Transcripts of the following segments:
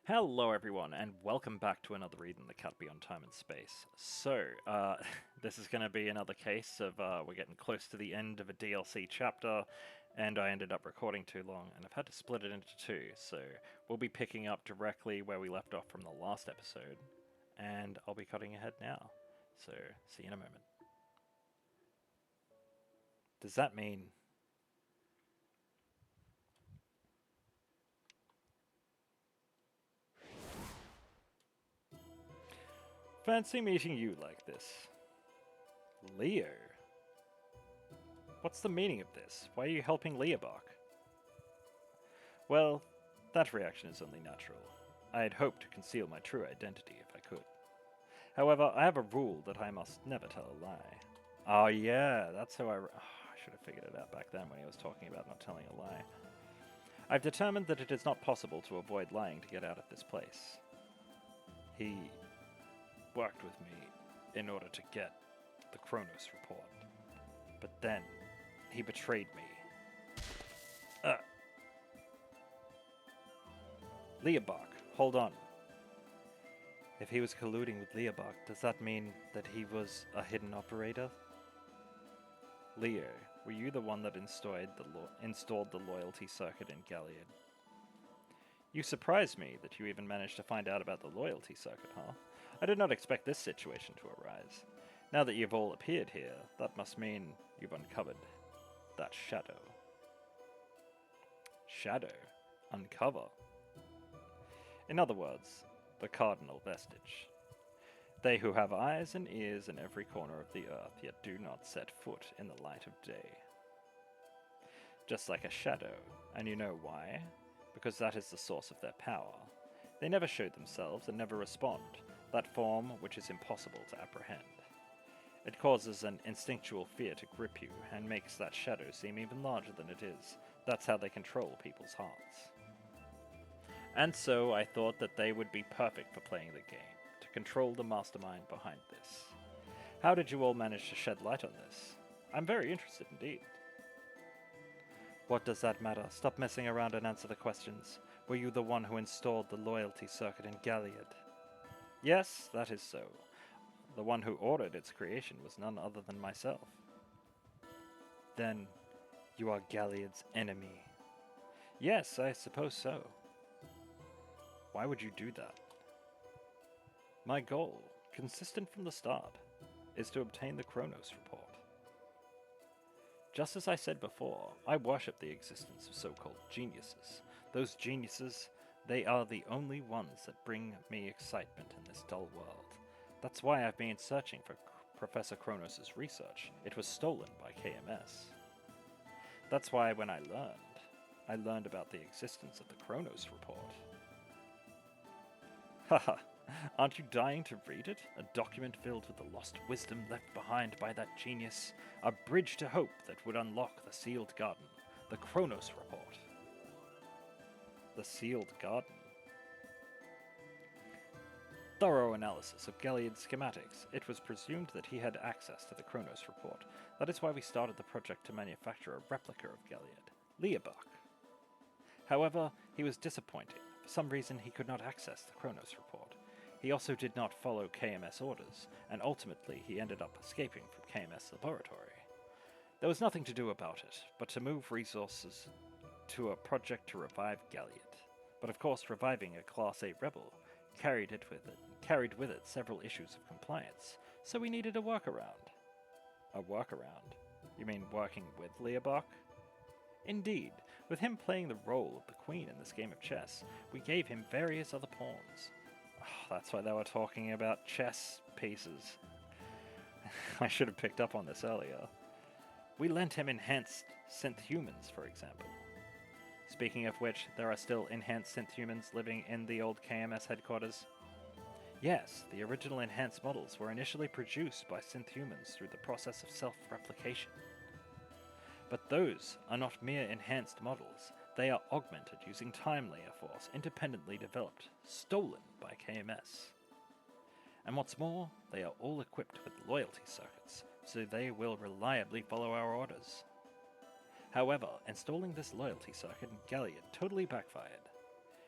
Hello everyone, and welcome back to another Read in the Cut Beyond Time and Space. So, this is going to be another case of we're getting close to the end of a DLC chapter, and I ended up recording too long, and I've had to split it into two, so we'll be picking up directly where we left off from the last episode, and I'll be cutting ahead now. So, see you in a moment. Does that mean... Fancy meeting you like this. Leo? What's the meaning of this? Why are you helping LiA-BAK? Well, that reaction is only natural. I had hoped to conceal my true identity if I could. However, I have a rule that I must never tell a lie. Oh yeah, that's how I should have figured it out back then when he was talking about not telling a lie. I've determined that it is not possible to avoid lying to get out of this place. He worked with me in order to get the Kronos report. But then, he betrayed me. LiA-BAK, hold on. If he was colluding with LiA-BAK, does that mean that he was a hidden operator? Leo, were you the one that installed the loyalty circuit in Galliard? You surprised me that you even managed to find out about the loyalty circuit, huh? I did not expect this situation to arise. Now that you've all appeared here, that must mean you've uncovered that shadow. Shadow? Uncover? In other words, the cardinal vestige. They who have eyes and ears in every corner of the earth, yet do not set foot in the light of day. Just like a shadow, and you know why? Because that is the source of their power. They never show themselves and never respond, that form which is impossible to apprehend. It causes an instinctual fear to grip you, and makes that shadow seem even larger than it is. That's how they control people's hearts. And so I thought that they would be perfect for playing the game, to control the mastermind behind this. How did you all manage to shed light on this? I'm very interested indeed. What does that matter? Stop messing around and answer the questions. Were you the one who installed the loyalty circuit in Galliard? Yes, that is so. The one who ordered its creation was none other than myself. Then, you are Galliard's enemy. Yes, I suppose so. Why would you do that? My goal, consistent from the start, is to obtain the Kronos report. Just as I said before, I worship the existence of so-called geniuses. Those geniuses, they are the only ones that bring me excitement in this dull world. That's why I've been searching for Professor Kronos' research. It was stolen by KMS. That's why when I learned about the existence of the Kronos report. Haha, aren't you dying to read it? A document filled with the lost wisdom left behind by that genius. A bridge to hope that would unlock the sealed garden. The Kronos report. The sealed garden? Thorough analysis of Galliard's schematics. It was presumed that he had access to the Kronos report. That is why we started the project to manufacture a replica of Galliard, LiA-BAK. However, he was disappointed. For some reason, he could not access the Kronos report. He also did not follow KMS orders, and ultimately he ended up escaping from KMS laboratory. There was nothing to do about it, but to move resources to a project to revive Galliard. But of course, reviving a Class A rebel carried with it several issues of compliance, so we needed a workaround. A workaround? You mean working with LiA-BAK? Indeed, with him playing the role of the queen in this game of chess, we gave him various other pawns. Oh, that's why they were talking about chess pieces. I should have picked up on this earlier. We lent him enhanced synth humans, for example. Speaking of which, there are still enhanced synth humans living in the old KMS headquarters. Yes, the original enhanced models were initially produced by synth humans through the process of self-replication. But those are not mere enhanced models. They are augmented using Time Layer Force, independently developed, stolen by KMS. And what's more, they are all equipped with loyalty circuits, so they will reliably follow our orders. However, installing this loyalty circuit in Galliard totally backfired.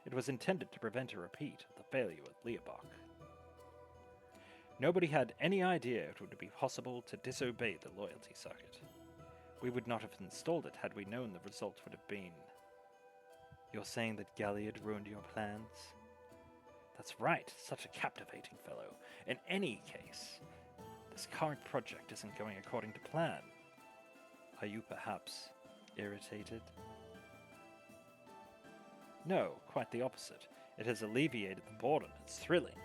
It was intended to prevent a repeat of the failure at LiA-BAK. Nobody had any idea it would be possible to disobey the loyalty circuit. We would not have installed it had we known the result would have been. You're saying that Galliard ruined your plans? That's right, such a captivating fellow. In any case, this current project isn't going according to plan. Are you perhaps irritated? No, quite the opposite. It has alleviated the boredom. It's thrilling.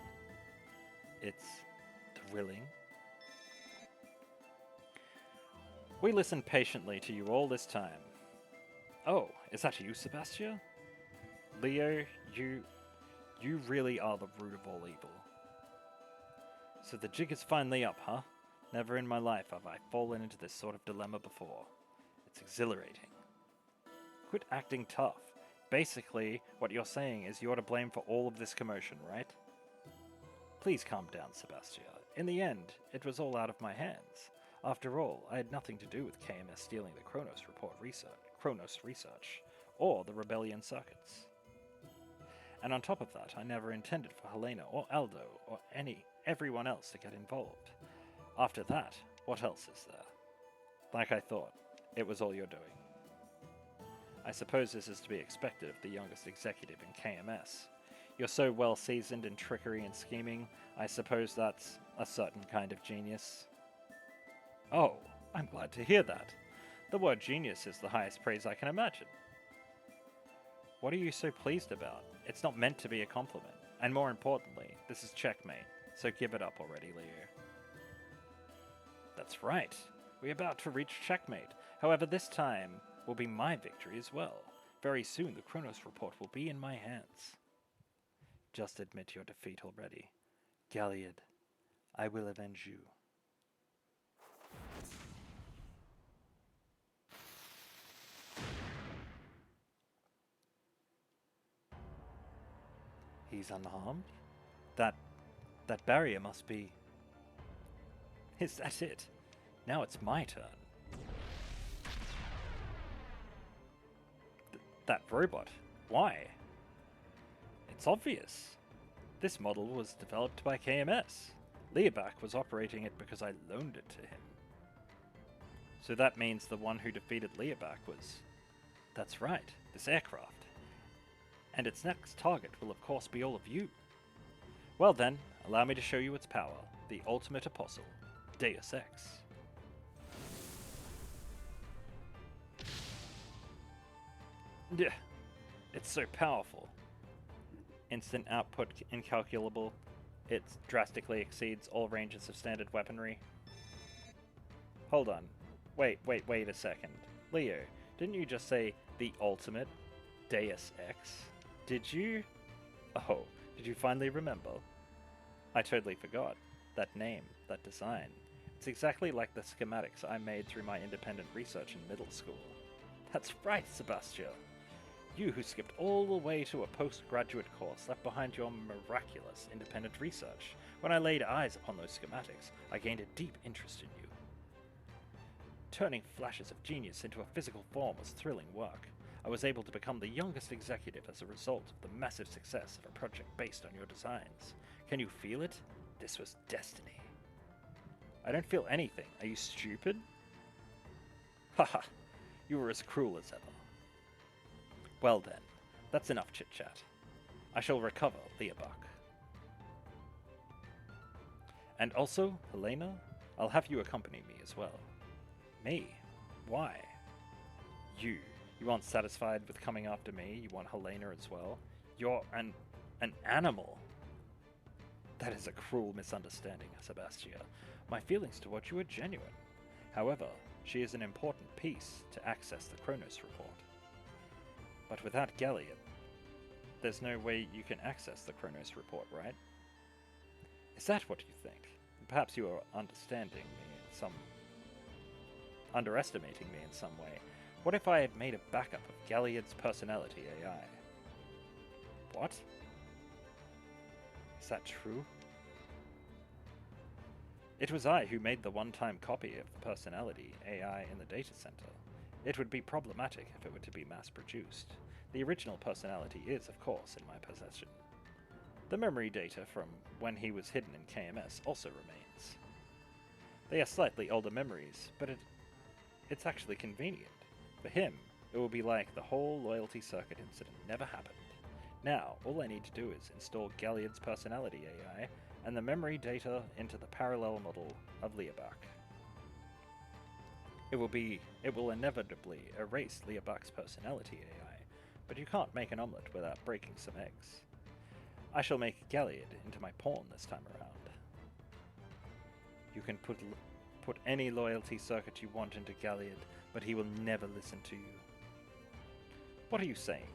It's thrilling? We listened patiently to you all this time. Oh, is that you, Sebastian? Leo, you really are the root of all evil. So the jig is finally up, huh? Never in my life have I fallen into this sort of dilemma before. It's exhilarating. Quit acting tough. Basically, what you're saying is you're to blame for all of this commotion, right? Please calm down, Sebastian. In the end, it was all out of my hands. After all, I had nothing to do with KMS stealing the Kronos research, or the rebellion circuits. And on top of that, I never intended for Helena or Aldo or everyone else to get involved. After that, what else is there? Like I thought, it was all your doing. I suppose this is to be expected of the youngest executive in KMS. You're so well seasoned in trickery and scheming, I suppose that's a certain kind of genius. Oh, I'm glad to hear that. The word genius is the highest praise I can imagine. What are you so pleased about? It's not meant to be a compliment. And more importantly, this is checkmate, so give it up already, Leo. That's right. We're about to reach checkmate. However, this time will be my victory as well. Very soon the Kronos report will be in my hands. Just admit your defeat already. Galliard, I will avenge you. He's unharmed? That barrier must be... Is that it? Now it's my turn. That robot. Why? It's obvious. This model was developed by KMS. LiA-BAK was operating it because I loaned it to him. So that means the one who defeated LiA-BAK was... That's right, this aircraft. And its next target will of course be all of you. Well then, allow me to show you its power, the ultimate apostle, Deus Ex. Yeah, it's so powerful. Instant output incalculable. It drastically exceeds all ranges of standard weaponry. Hold on. Wait a second. Leo, didn't you just say the ultimate Deus Ex? Did you? Oh, did you finally remember? I totally forgot. That name, that design. It's exactly like the schematics I made through my independent research in middle school. That's right, Sebastian. You who skipped all the way to a postgraduate course left behind your miraculous independent research. When I laid eyes upon those schematics, I gained a deep interest in you. Turning flashes of genius into a physical form was thrilling work. I was able to become the youngest executive as a result of the massive success of a project based on your designs. Can you feel it? This was destiny. I don't feel anything. Are you stupid? Haha, you were as cruel as ever. Well then, that's enough chit-chat. I shall recover LiA-BAK. And also, Helena, I'll have you accompany me as well. Me? Why? You aren't satisfied with coming after me, you want Helena as well? You're an animal. That is a cruel misunderstanding, Sebastian. My feelings towards you are genuine. However, she is an important piece to access the Kronos report. But without Galliard, there's no way you can access the Kronos report, right? Is that what you think? Perhaps you are underestimating me in some way. What if I had made a backup of Galliard's personality AI? What? Is that true? It was I who made the one-time copy of the personality AI in the data center. It would be problematic if it were to be mass-produced. The original personality is, of course, in my possession. The memory data from when he was hidden in KMS also remains. They are slightly older memories, but it's actually convenient. For him, it will be like the whole loyalty circuit incident never happened. Now, all I need to do is install Galliard's personality AI and the memory data into the parallel model of LiA-BAK. It will inevitably erase LiA-BAK's personality AI, but you can't make an omelette without breaking some eggs. I shall make Galliard into my pawn this time around. You can put any loyalty circuit you want into Galliard, but he will never listen to you. What are you saying?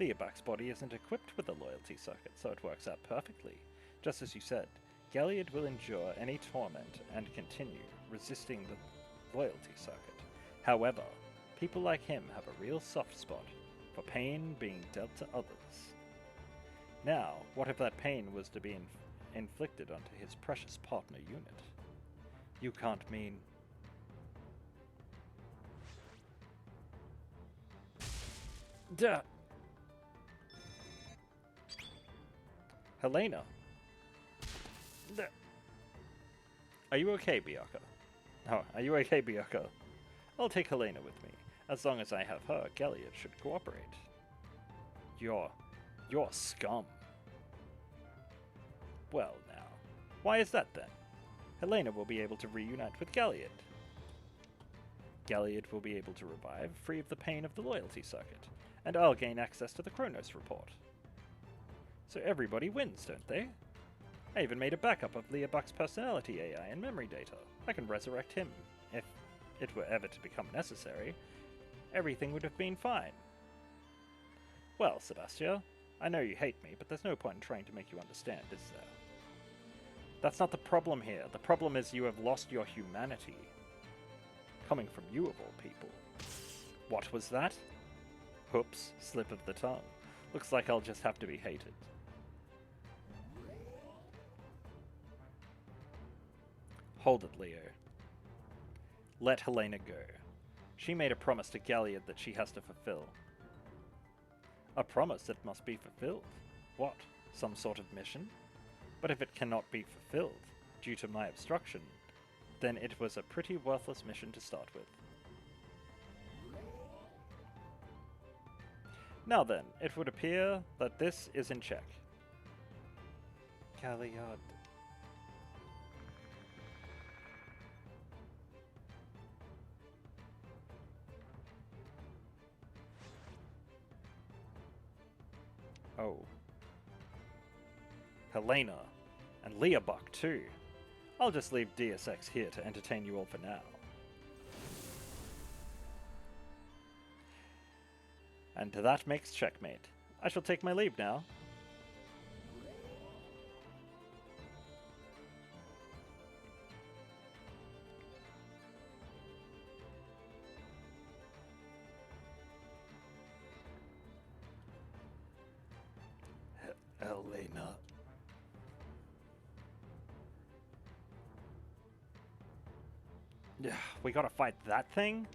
LiA-BAK's body isn't equipped with a loyalty circuit, so it works out perfectly. Just as you said, Galliard will endure any torment and continue resisting the loyalty circuit. However, people like him have a real soft spot for pain being dealt to others. Now, what if that pain was to be inflicted onto his precious partner unit? You can't mean... Duh! Helena! Duh. Are you okay, Bianca? Oh, are you okay, Bianca? I'll take Helena with me. As long as I have her, Galliard should cooperate. You're scum. Well, now, why is that then? Helena will be able to reunite with Galliard. Galliard will be able to revive, free of the pain of the loyalty circuit, and I'll gain access to the Chronos report. So everybody wins, don't they? I even made a backup of LiA-BAK's personality AI and memory data. I can resurrect him, if it were ever to become necessary. Everything would have been fine. Well, Sebastian, I know you hate me, but there's no point in trying to make you understand, is there? That's not the problem here. The problem is you have lost your humanity. Coming from you, of all people. What was that? Oops, slip of the tongue. Looks like I'll just have to be hated. Hold it, Leo. Let Helena go. She made a promise to Galliard that she has to fulfill. A promise that must be fulfilled? What? Some sort of mission? But if it cannot be fulfilled, due to my obstruction, then it was a pretty worthless mission to start with. Now then, it would appear that this is in check. Galliard. Oh. Helena. And LiA-BAK too. I'll just leave DSX here to entertain you all for now. And that makes checkmate. I shall take my leave now. Helena. We gotta fight that thing?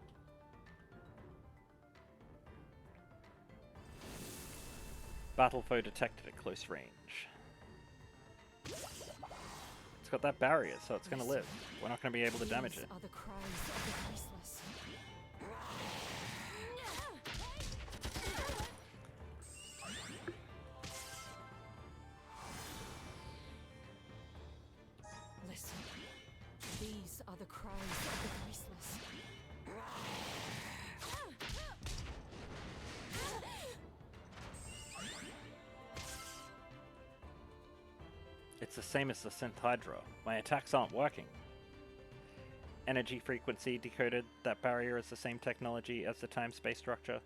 Battle foe detected at close range. It's got that barrier, so it's gonna live. We're not gonna be able to damage it. Are the cries of the voiceless. Listen. These are the cries of the voiceless. It's the same as the Synth Hydra. My attacks aren't working. Energy frequency decoded. That barrier is the same technology as the time-space structure.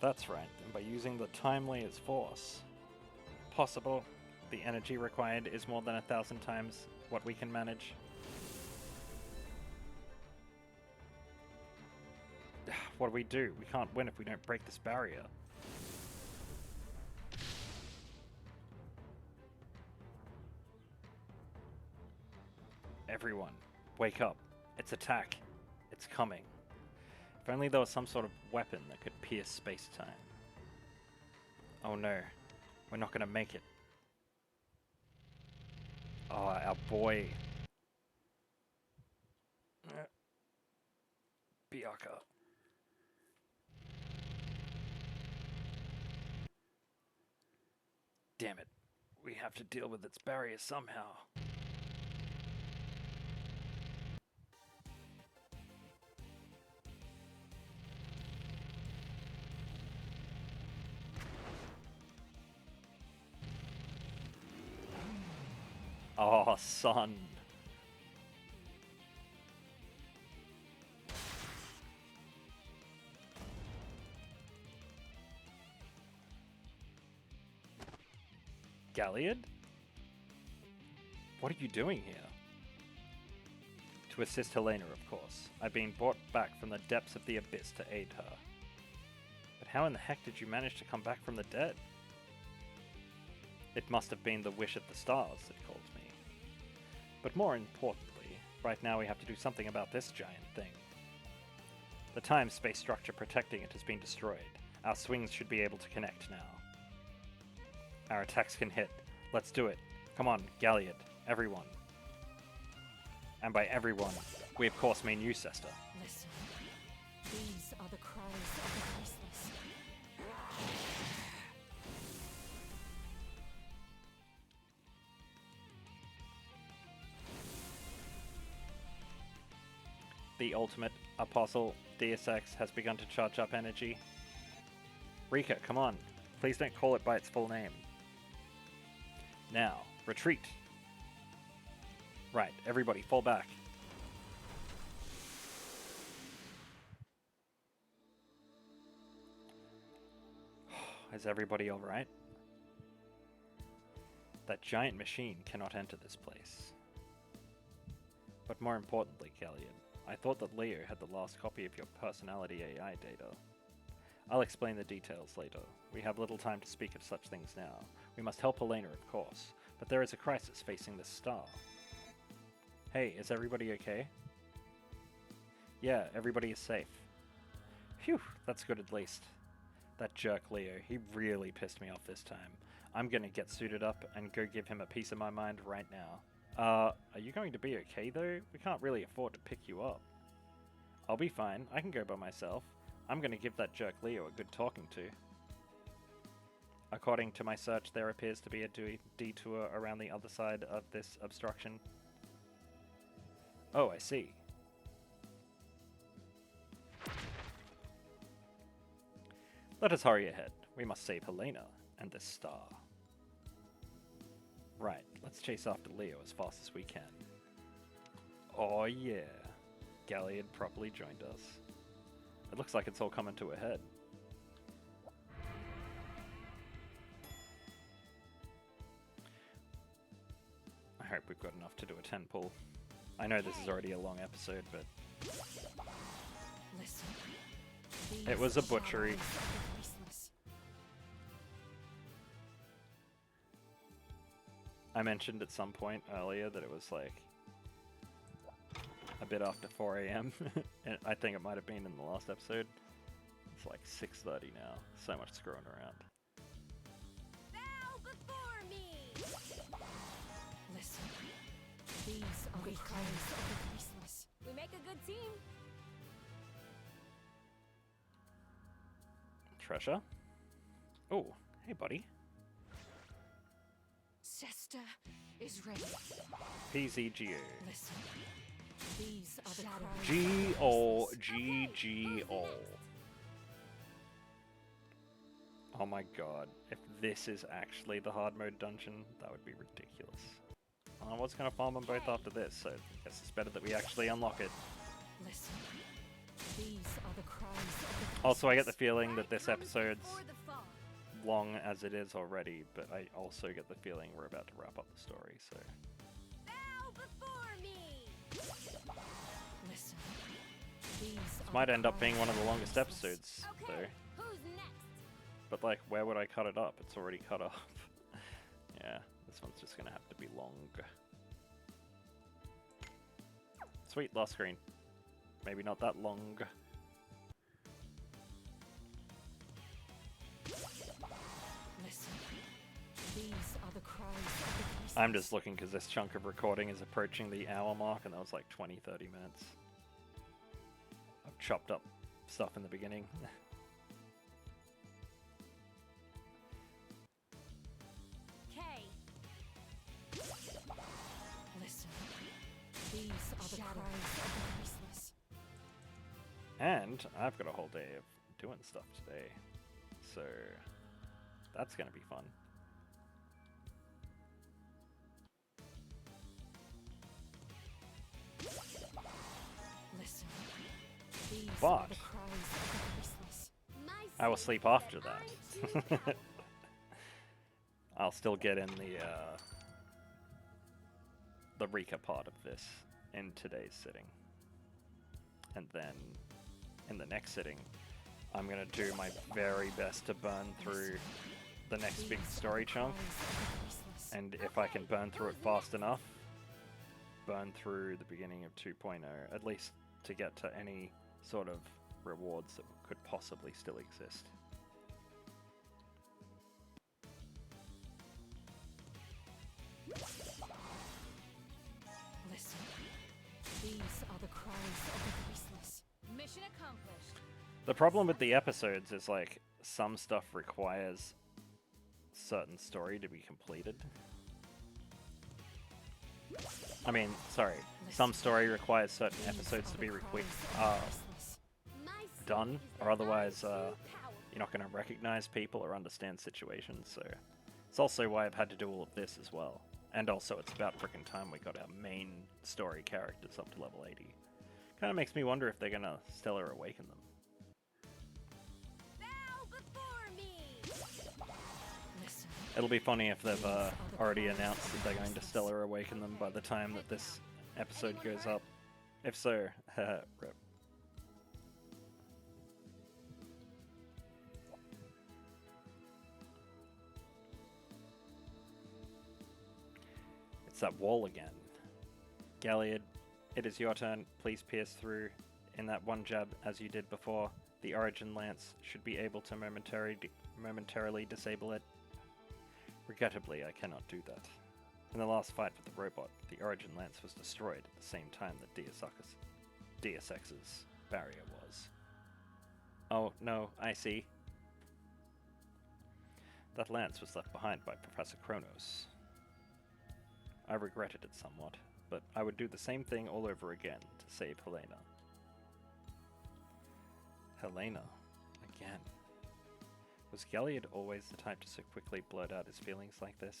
That's right, and by using the time layer's force. Possible. The energy required is more than 1,000 times what we can manage. What do? We can't win if we don't break this barrier. Everyone, wake up. It's attack. It's coming. If only there was some sort of weapon that could pierce space-time. Oh no, we're not gonna make it. Oh, our boy. Bianca. Damn it. We have to deal with its barrier somehow. Oh, son. Galliard? What are you doing here? To assist Helena, of course. I've been brought back from the depths of the abyss to aid her. But how in the heck did you manage to come back from the dead? It must have been the wish of the stars that called me. But more importantly, right now we have to do something about this giant thing. The time-space structure protecting it has been destroyed. Our swings should be able to connect now. Our attacks can hit. Let's do it. Come on, Galliard. Everyone. And by everyone, we of course mean you, Sester. Listen. These are the cries of the voiceless. The ultimate apostle, Deus Ex, has begun to charge up energy. Rika, come on. Please don't call it by its full name. Now, retreat. Right, everybody, fall back. Is everybody alright? That giant machine cannot enter this place. But more importantly, Galliard, I thought that Leo had the last copy of your personality AI data. I'll explain the details later. We have little time to speak of such things now. We must help Helena, of course, but there is a crisis facing this star. Hey, is everybody okay? Yeah, everybody is safe. Phew, that's good at least. That jerk Leo, he really pissed me off this time. I'm gonna get suited up and go give him a piece of my mind right now. Are you going to be okay though? We can't really afford to pick you up. I'll be fine, I can go by myself. I'm gonna give that jerk Leo a good talking to. According to my search, there appears to be a detour around the other side of this obstruction. Oh, I see. Let us hurry ahead. We must save Helena and this star. Right, let's chase after Leo as fast as we can. Oh yeah, Galliard properly joined us. It looks like it's all coming to a head. I hope we've got enough to do a 10 pull. I know this is already a long episode, but Listen. it was a butchery. I mentioned at some point earlier that it was like a bit after 4 AM. And I think it might have been in the last episode. It's like 6:30 now. So much screwing around. Bow before me. Listen. These are the cries of the voiceless. We make a good team. Treasure? Oh, hey buddy. Sester is ready. PZGO. Listen. These are the cries. G-O-G-G-O. Oh my god. If this is actually the hard mode dungeon, that would be ridiculous. I was going to farm them both after this, so I guess it's better that we actually unlock it. Listen. These are the cries of the Also, I get the feeling that this episode's before the fall. long as it is already, but I also get the feeling we're about to wrap up the story, so... Bow before me. Listen. These This are might the end up being cries one of the the longest voiceless. episodes, though. Okay, who's next? But, like, where would I cut it up? It's already cut up. Yeah, this one's just gonna have to be long. Sweet, last screen. Maybe not that long. I'm just looking because this chunk of recording is approaching the hour mark, and that was like 20-30 minutes. I've chopped up stuff in the beginning. Kay. Listen. These are the cries of the voiceless. And I've got a whole day of doing stuff today, so that's going to be fun. Listen. These But are the cries of the voiceless. I will sleep after that. I'll still get in the Rika part of this in today's sitting. And then in the next sitting, I'm going to do my very best to burn through the next big story chunk. And if I can burn through it fast enough, burn through the beginning of 2.0, at least to get to any sort of rewards that could possibly still exist. Listen. These are the cries of the voiceless. Mission accomplished. The problem with the episodes is, like, some stuff requires certain story to be completed. I mean, sorry, some story requires certain episodes to be done, or otherwise you're not going to recognize people or understand situations, so it's also why I've had to do all of this as well. And also, it's about frickin' time we got our main story characters up to level 80. Kind of makes me wonder if they're going to Stellar Awaken them. Bow before me. Listen. It'll be funny if they've already announced that they're going to Stellar Awaken them by the time that this episode goes up. If so, rip. It's that wall again. Galliard, it is your turn. Please pierce through in that one jab as you did before. The Origin Lance should be able to momentarily disable it. Regrettably, I cannot do that. In the last fight with the robot, the Origin Lance was destroyed at the same time that Deus Ex's barrier was. Oh, no, I see. That lance was left behind by Professor Kronos. I regretted it somewhat, but I would do the same thing all over again to save Helena. Helena? Again. Was Galliard always the type to so quickly blurt out his feelings like this?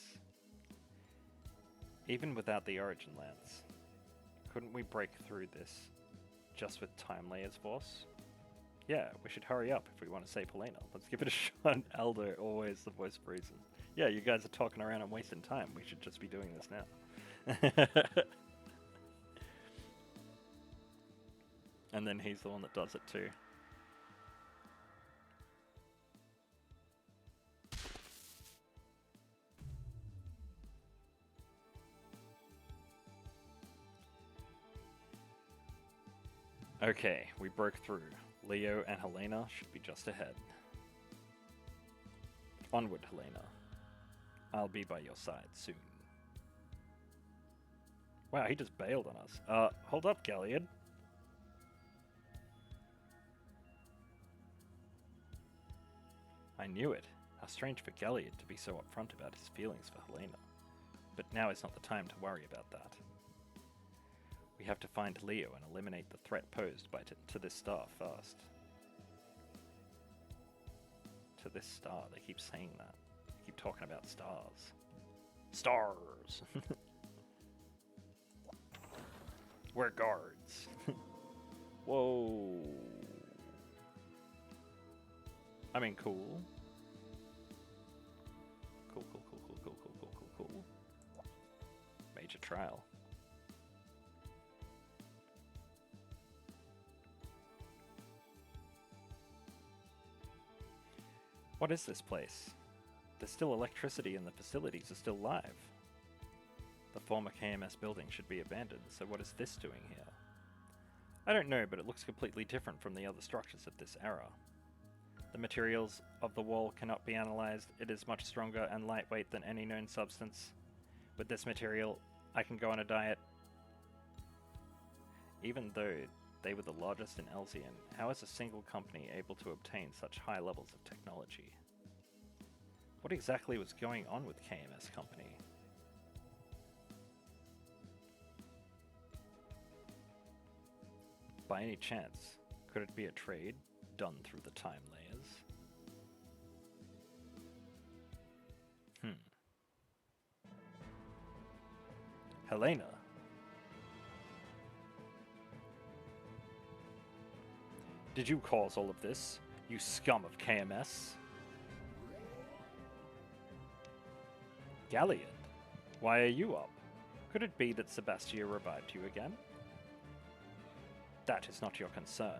Even without the Origin Lance, couldn't we break through this just with Time Layer's force? Yeah, we should hurry up if we want to save Helena. Let's give it a shot. Aldo, always the voice of reason. Yeah, you guys are talking around and wasting time. We should just be doing this now. And then he's the one that does it too. Okay, we broke through. Leo and Helena should be just ahead. Onward, Helena. I'll be by your side soon. Wow, he just bailed on us. Hold up, Galliard. I knew it. How strange for Galliard to be so upfront about his feelings for Helena. But now is not the time to worry about that. We have to find Leo and eliminate the threat posed to this star first. To this star, they keep saying that. They keep talking about stars. Stars! We're guards. Whoa. I mean, cool. Cool. Major trial. What is this place? There's still electricity and the facilities are still live. The former KMS building should be abandoned, so what is this doing here? I don't know, but it looks completely different from the other structures of this era. The materials of the wall cannot be analyzed. It is much stronger and lightweight than any known substance. With this material, I can go on a diet. Even though they were the largest in Elzian, how is a single company able to obtain such high levels of technology? What exactly was going on with KMS Company? By any chance, could it be a trade done through the time layers? Helena. Did you cause all of this, you scum of KMS? Galliard, why are you up? Could it be that Sebastia revived you again? That is not your concern.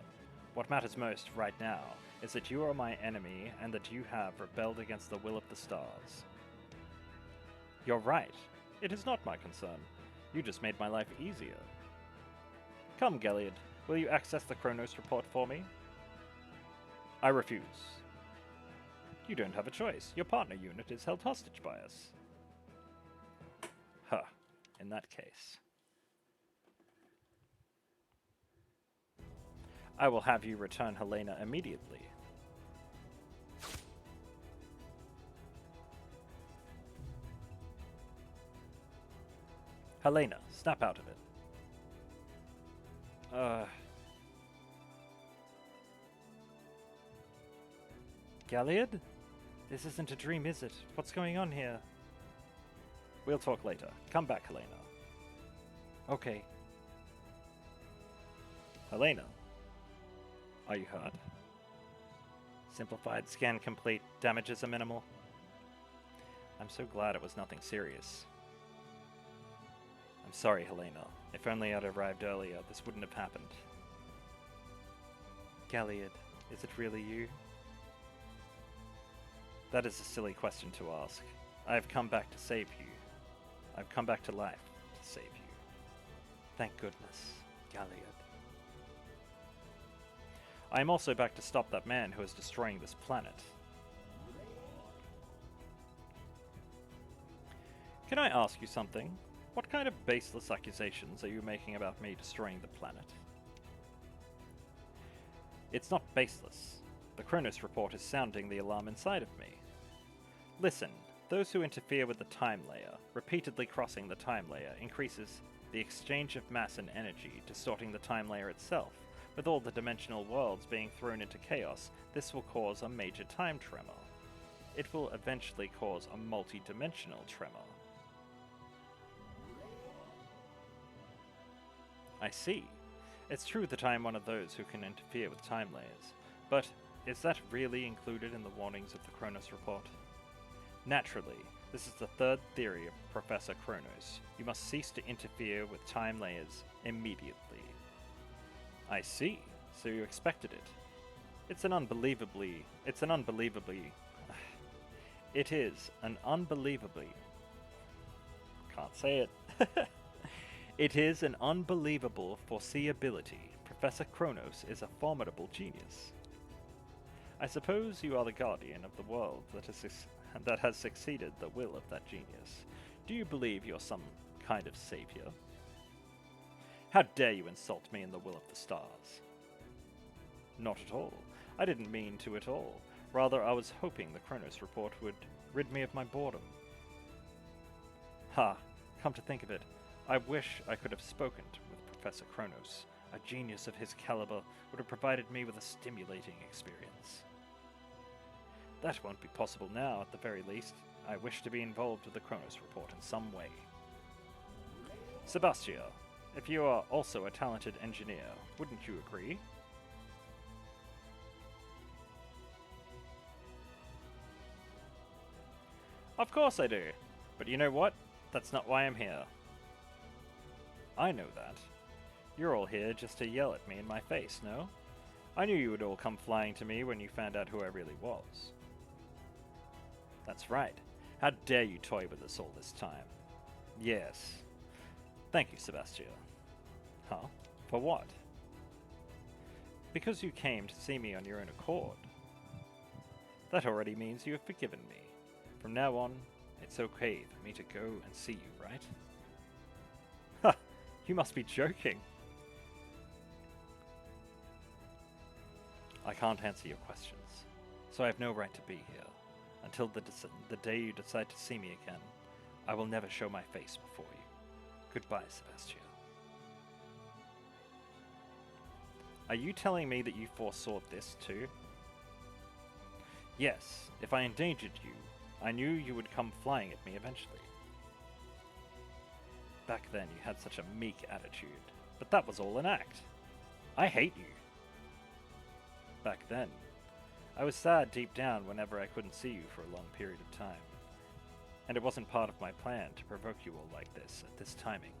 What matters most right now is that you are my enemy and that you have rebelled against the will of the stars. You're right. It is not my concern. You just made my life easier. Come, Galliard, will you access the Kronos report for me? I refuse. You don't have a choice. Your partner unit is held hostage by us. Huh. In that case. I will have you return Helena immediately. Helena, snap out of it. Galliard? This isn't a dream, is it? What's going on here? We'll talk later. Come back, Helena. Okay. Helena? Are you hurt? Simplified scan complete. Damages are minimal. I'm so glad it was nothing serious. I'm sorry, Helena. If only I'd arrived earlier, this wouldn't have happened. Galliard, is it really you? That is a silly question to ask. I have come back to save you. I've come back to life to save you. Thank goodness, Galliard. I am also back to stop that man who is destroying this planet. Can I ask you something? What kind of baseless accusations are you making about me destroying the planet? It's not baseless. The Kronos report is sounding the alarm inside of me. Listen, those who interfere with the time layer, repeatedly crossing the time layer, increases the exchange of mass and energy, distorting the time layer itself. With all the dimensional worlds being thrown into chaos, this will cause a major time tremor. It will eventually cause a multi-dimensional tremor. I see. It's true that I am one of those who can interfere with time layers, but is that really included in the warnings of the Kronos report? Naturally, this is the third theory of Professor Kronos. You must cease to interfere with time layers immediately. I see. So you expected it. It is an unbelievably... Can't say it. It is an unbelievable foreseeability. Professor Kronos is a formidable genius. I suppose you are the guardian of the world that has succeeded the will of that genius. Do you believe you're some kind of savior? How dare you insult me in the will of the stars? Not at all. I didn't mean to at all. Rather, I was hoping the Kronos report would rid me of my boredom. Ha! Come to think of it, I wish I could have spoken with Professor Kronos. A genius of his caliber would have provided me with a stimulating experience. That won't be possible now, at the very least. I wish to be involved with the Kronos report in some way. Sebastia, if you are also a talented engineer, wouldn't you agree? Of course I do. But you know what? That's not why I'm here. I know that. You're all here just to yell at me in my face, no? I knew you would all come flying to me when you found out who I really was. That's right. How dare you toy with us all this time? Yes. Thank you, Sebastia. Huh? For what? Because you came to see me on your own accord. That already means you have forgiven me. From now on, It's okay for me to go and see you, right? Ha! You must be joking. I can't answer your questions, so I have no right to be here. Until the day you decide to see me again, I will never show my face before you. Goodbye, Sebastian. Are you telling me that you foresaw this too? Yes, if I endangered you, I knew you would come flying at me eventually. Back then you had such a meek attitude, but that was all an act. I hate you. Back then, I was sad deep down whenever I couldn't see you for a long period of time. And it wasn't part of my plan to provoke you all like this at this timing.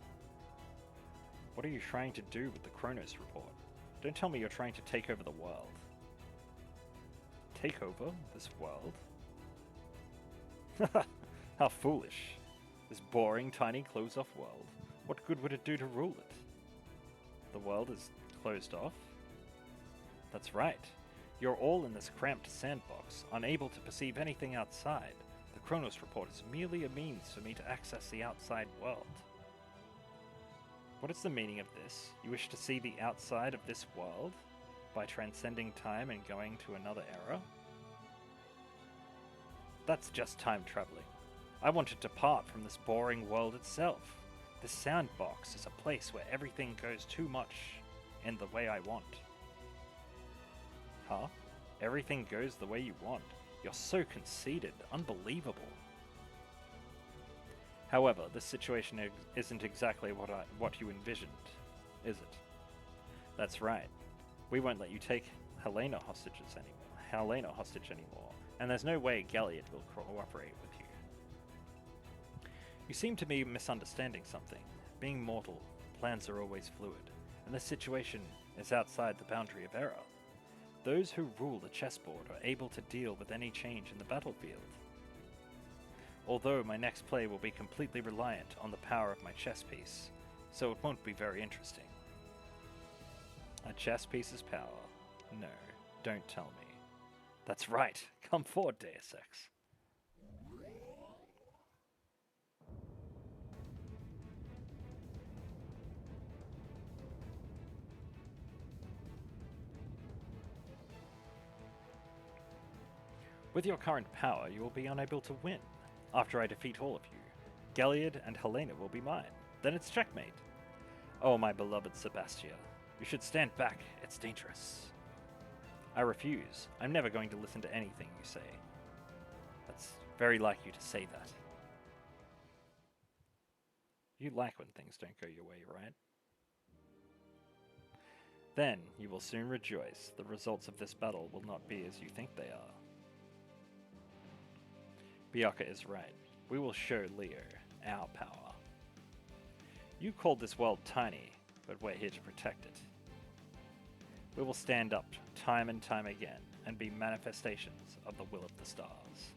What are you trying to do with the Kronos report? Don't tell me you're trying to take over the world. Take over this world? How foolish. This boring, tiny, closed-off world. What good would it do to rule it? The world is closed off? That's right. You're all in this cramped sandbox, unable to perceive anything outside. The Kronos report is merely a means for me to access the outside world. What is the meaning of this? You wish to see the outside of this world by transcending time and going to another era? That's just time traveling. I want to depart from this boring world itself. This sandbox is a place where everything goes too much in the way I want. Huh? Everything goes the way you want. You're so conceited. Unbelievable. However, this situation isn't exactly what you envisioned, is it? That's right. We won't let you take Helena hostage anymore, and there's no way Galliard will cooperate with you. You seem to be misunderstanding something. Being mortal, plans are always fluid, and this situation is outside the boundary of error. Those who rule the chessboard are able to deal with any change in the battlefield. Although my next play will be completely reliant on the power of my chess piece, so it won't be very interesting. A chess piece's power? No, don't tell me. That's right, come forward, Deus Ex. With your current power, you will be unable to win. After I defeat all of you, Galliard and Helena will be mine. Then it's checkmate. Oh, my beloved Sebastian, you should stand back. It's dangerous. I refuse. I'm never going to listen to anything you say. That's very like you to say that. You like when things don't go your way, right? Then you will soon rejoice. The results of this battle will not be as you think they are. Bianca is right. We will show Leo our power. You called this world tiny, but we're here to protect it. We will stand up time and time again and be manifestations of the will of the stars.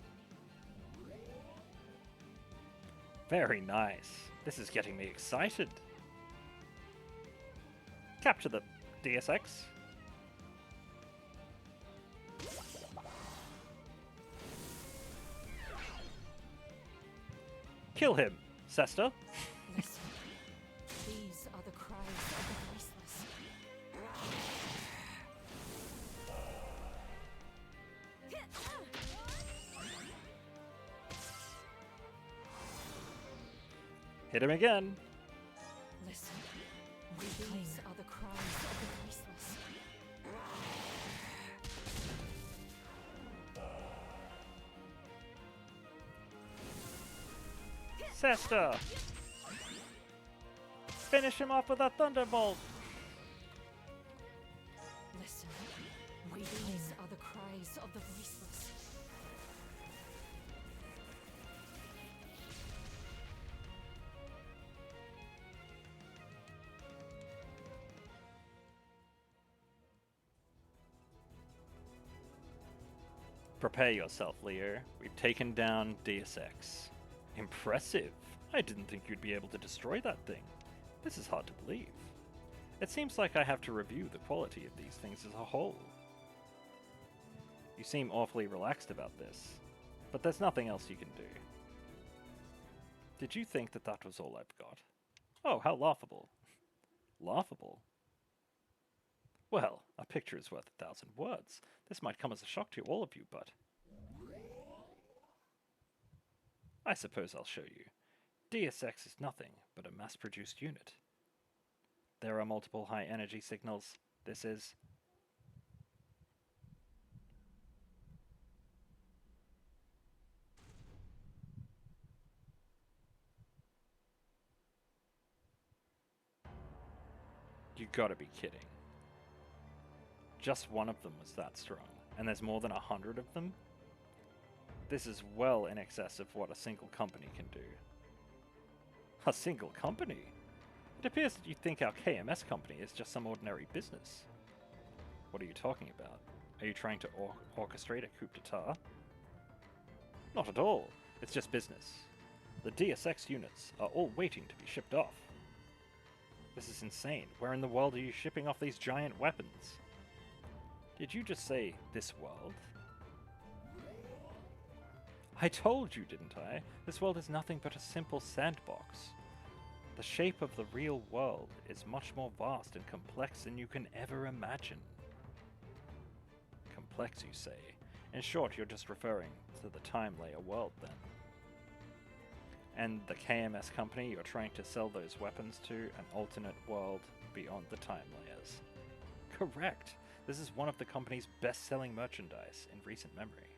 Very nice. This is getting me excited. Capture the DSX. Kill him, Sesta. Listen, these are the cries of the voiceless. Hit him again. Listen, these are the cries of the voiceless. Sesta! Finish him off with a thunderbolt! Listen, these are the cries of the voiceless. Prepare yourself, Leo. We've taken down Deus Ex. Impressive. I didn't think you'd be able to destroy that thing. This is hard to believe. It seems like I have to review the quality of these things as a whole. You seem awfully relaxed about this, but there's nothing else you can do. Did you think that that was all I've got? Oh, how laughable. Laughable? Well, a picture is worth 1,000 words. This might come as a shock to all of you, but... I suppose I'll show you. DSX is nothing but a mass-produced unit. There are multiple high-energy signals. This is... You gotta be kidding. Just one of them was that strong, and there's more than 100 of them? This is well in excess of what a single company can do. A single company? It appears that you think our KMS company is just some ordinary business. What are you talking about? Are you trying to orchestrate a coup d'etat? Not at all. It's just business. The DSX units are all waiting to be shipped off. This is insane. Where in the world are you shipping off these giant weapons? Did you just say, this world? I told you, didn't I? This world is nothing but a simple sandbox. The shape of the real world is much more vast and complex than you can ever imagine. Complex, you say? In short, you're just referring to the time layer world, then. And the KMS company you're trying to sell those weapons to, an alternate world beyond the time layers. Correct! This is one of the company's best-selling merchandise in recent memory.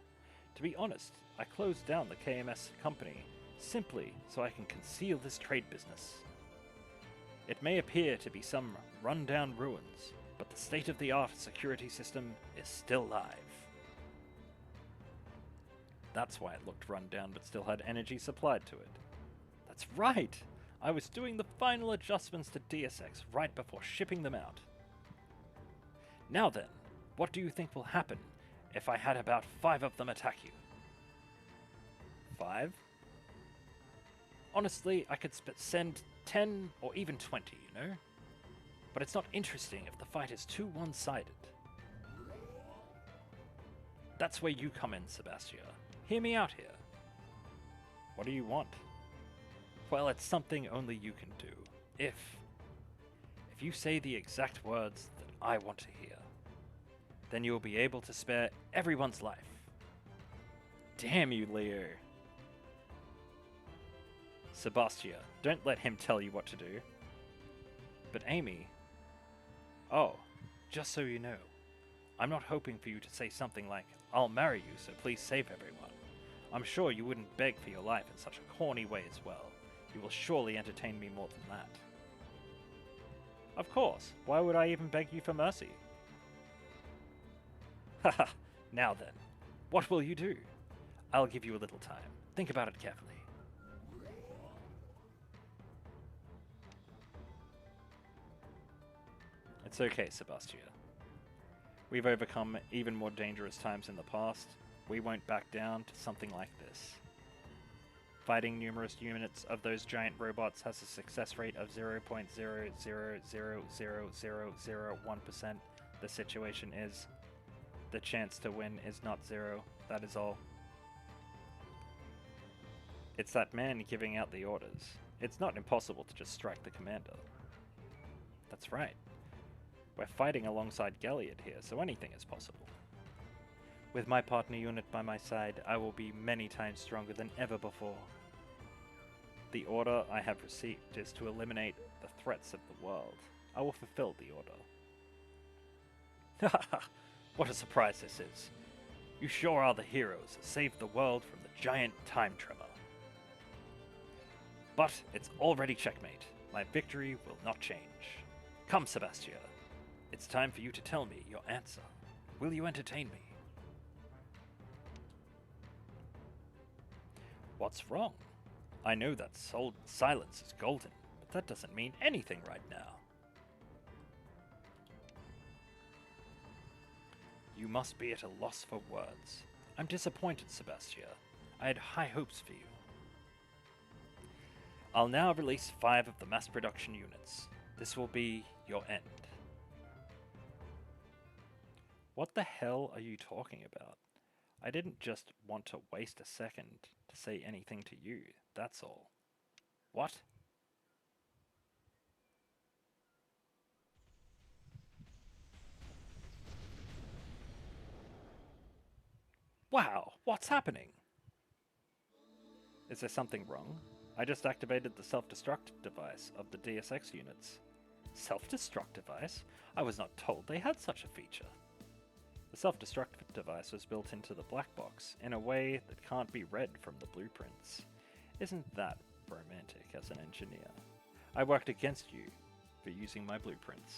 To be honest, I closed down the KMS company simply so I can conceal this trade business. It may appear to be some run-down ruins, but the state-of-the-art security system is still live. That's why it looked run down but still had energy supplied to it. That's right! I was doing the final adjustments to DSX right before shipping them out. Now then, what do you think will happen if I had about 5 of them attack you? 5? Honestly, I could send 10 or even 20, you know? But it's not interesting if the fight is too one-sided. That's where you come in, Sebastia. Hear me out here. What do you want? Well, it's something only you can do. If you say the exact words that I want to hear, then you will be able to spare everyone's life. Damn you, Leo. Sebastia, don't let him tell you what to do. But Amy... Oh, just so you know, I'm not hoping for you to say something like, I'll marry you, so please save everyone. I'm sure you wouldn't beg for your life in such a corny way as well. You will surely entertain me more than that. Of course, why would I even beg you for mercy? Haha, now then, what will you do? I'll give you a little time. Think about it carefully. It's okay, Sebastia. We've overcome even more dangerous times in the past. We won't back down to something like this. Fighting numerous units of those giant robots has a success rate of 0.0000001%. The situation is, the chance to win is not 0, that is all. It's that man giving out the orders. It's not impossible to just strike the commander. That's right. We're fighting alongside Galliard here, so anything is possible. With my partner unit by my side, I will be many times stronger than ever before. The order I have received is to eliminate the threats of the world. I will fulfill the order. Haha, what a surprise this is. You sure are the heroes that saved the world from the giant time tremor. But it's already checkmate. My victory will not change. Come, Sebastia. It's time for you to tell me your answer. Will you entertain me? What's wrong? I know that silence is golden, but that doesn't mean anything right now. You must be at a loss for words. I'm disappointed, Sebastia. I had high hopes for you. I'll now release 5 of the mass production units. This will be your end. What the hell are you talking about? I didn't just want to waste a second to say anything to you, that's all. What? Wow, what's happening? Is there something wrong? I just activated the self-destruct device of the DSX units. Self-destruct device? I was not told they had such a feature. The self-destruct device was built into the black box in a way that can't be read from the blueprints. Isn't that romantic as an engineer? I worked against you for using my blueprints.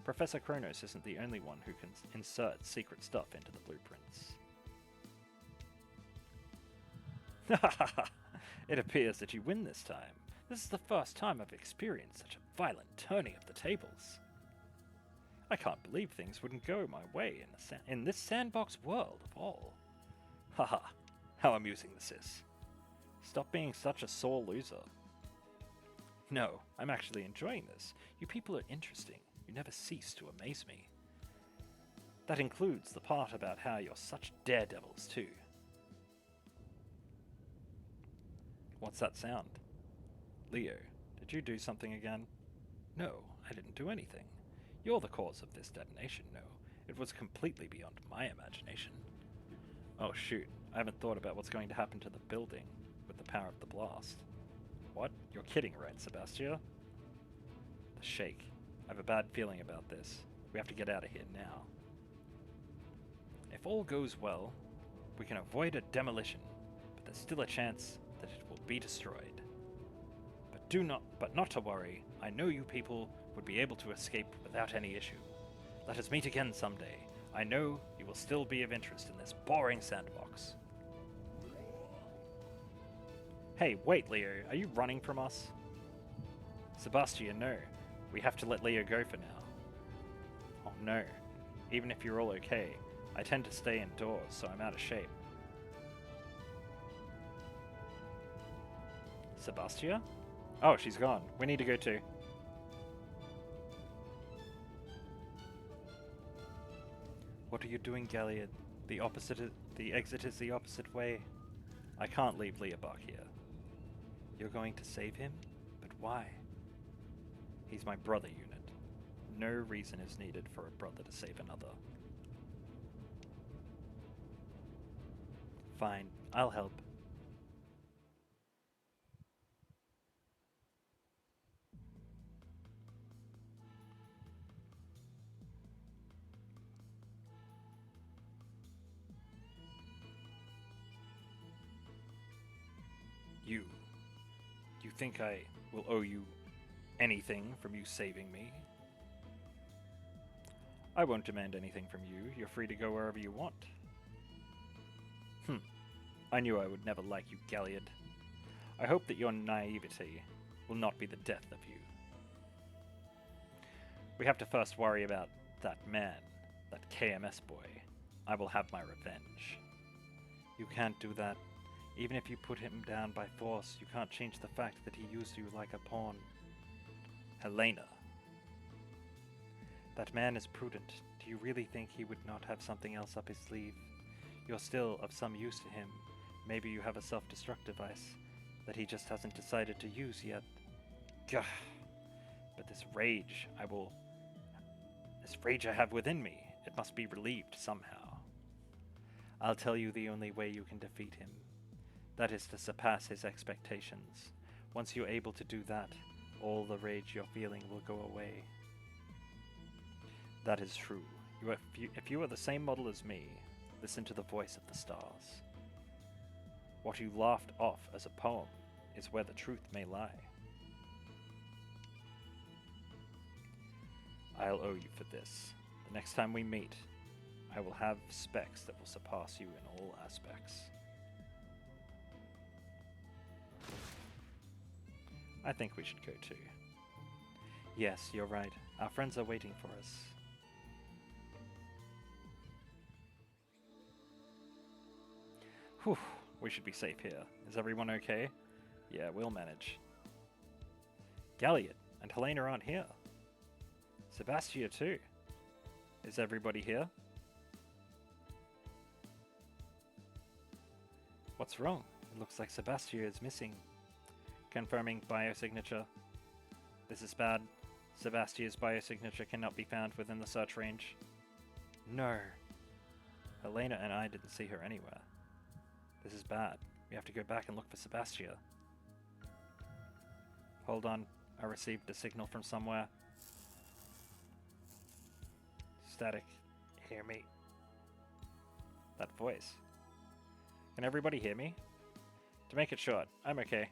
Professor Kronos isn't the only one who can insert secret stuff into the blueprints. It appears that you win this time. This is the first time I've experienced such a violent turning of the tables. I can't believe things wouldn't go my way in this sandbox world of all. Haha, how amusing this is. Stop being such a sore loser. No, I'm actually enjoying this. You people are interesting. You never cease to amaze me. That includes the part about how you're such daredevils too. What's that sound? Leo, did you do something again? No, I didn't do anything. You're the cause of this detonation, no. It was completely beyond my imagination. Oh shoot, I haven't thought about what's going to happen to the building with the power of the blast. What? You're kidding, right, Sebastia? The Shake. I have a bad feeling about this. We have to get out of here now. If all goes well, we can avoid a demolition, but there's still a chance that it will be destroyed. But not to worry, I know you people would be able to escape without any issue. Let us meet again someday. I know you will still be of interest in this boring sandbox. Hey, wait, Leo, are you running from us? Sebastia, no. We have to let Leo go for now. Oh no. Even if you're all okay, I tend to stay indoors, so I'm out of shape. Sebastia? Oh, she's gone. We need to go too. What are you doing, Galliard? The exit is the opposite way. I can't leave LiA-BAK here. You're going to save him? But why? He's my brother unit. No reason is needed for a brother to save another. Fine, I'll help. You think I will owe you anything from you saving me? I won't demand anything from you. You're free to go wherever you want. I knew I would never like you, Galliard. I hope that your naivety will not be the death of you. We have to first worry about that man, that KMS boy. I will have my revenge. You can't do that. Even if you put him down by force, you can't change the fact that he used you like a pawn. Helena. That man is prudent. Do you really think he would not have something else up his sleeve? You're still of some use to him. Maybe you have a self-destruct device that he just hasn't decided to use yet. Gah. But this rage I have within me, it must be relieved somehow. I'll tell you the only way you can defeat him. That is to surpass his expectations. Once you're able to do that, all the rage you're feeling will go away. That is true. If you are the same model as me, listen to the voice of the stars. What you laughed off as a poem is where the truth may lie. I'll owe you for this. The next time we meet, I will have specs that will surpass you in all aspects. I think we should go too. Yes, you're right. Our friends are waiting for us. Whew, we should be safe here. Is everyone okay? Yeah, we'll manage. Galliard and Helena aren't here. Sebastia too. Is everybody here? What's wrong? It looks like Sebastia is missing. confirming biosignature. This is bad. Sebastia's biosignature cannot be found within the search range. No. Helena and I didn't see her anywhere. This is bad. We have to go back and look for Sebastia. Hold on. I received a signal from somewhere. Static. Hear me. That voice. Can everybody hear me? To make it short, I'm okay.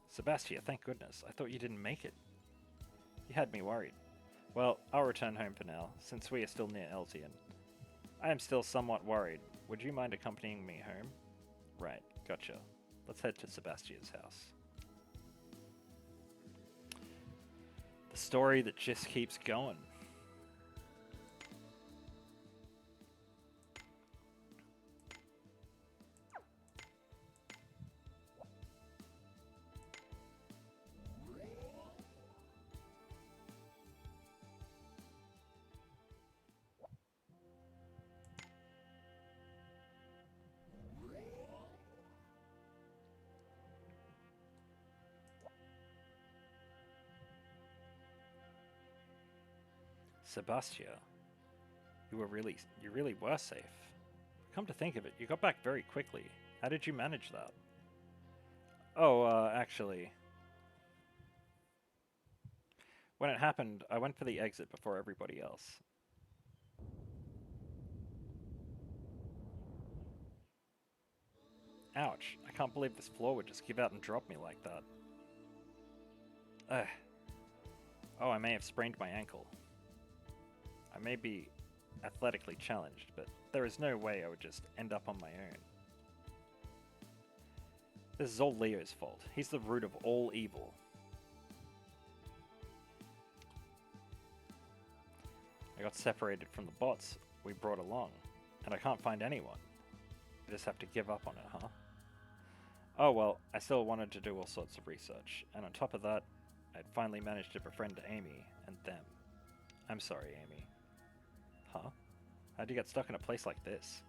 Sebastia, thank goodness. I thought you didn't make it. You had me worried. Well, I'll return home for now, since we are still near Eltian. I am still somewhat worried. Would you mind accompanying me home? Right, gotcha. Let's head to Sebastia's house. The story that just keeps going. Sebastia, you really were safe. Come to think of it, you got back very quickly. How did you manage that? Oh, actually, when it happened, I went for the exit before everybody else. Ouch, I can't believe this floor would just give out and drop me like that. Ugh. Oh, I may have sprained my ankle. I may be athletically challenged, but there is no way I would just end up on my own. This is all Leo's fault. He's the root of all evil. I got separated from the bots we brought along, and I can't find anyone. I just have to give up on it, huh? Oh well, I still wanted to do all sorts of research, and on top of that, I'd finally managed to befriend Amy and them. I'm sorry, Amy. Huh? How'd you get stuck in a place like this?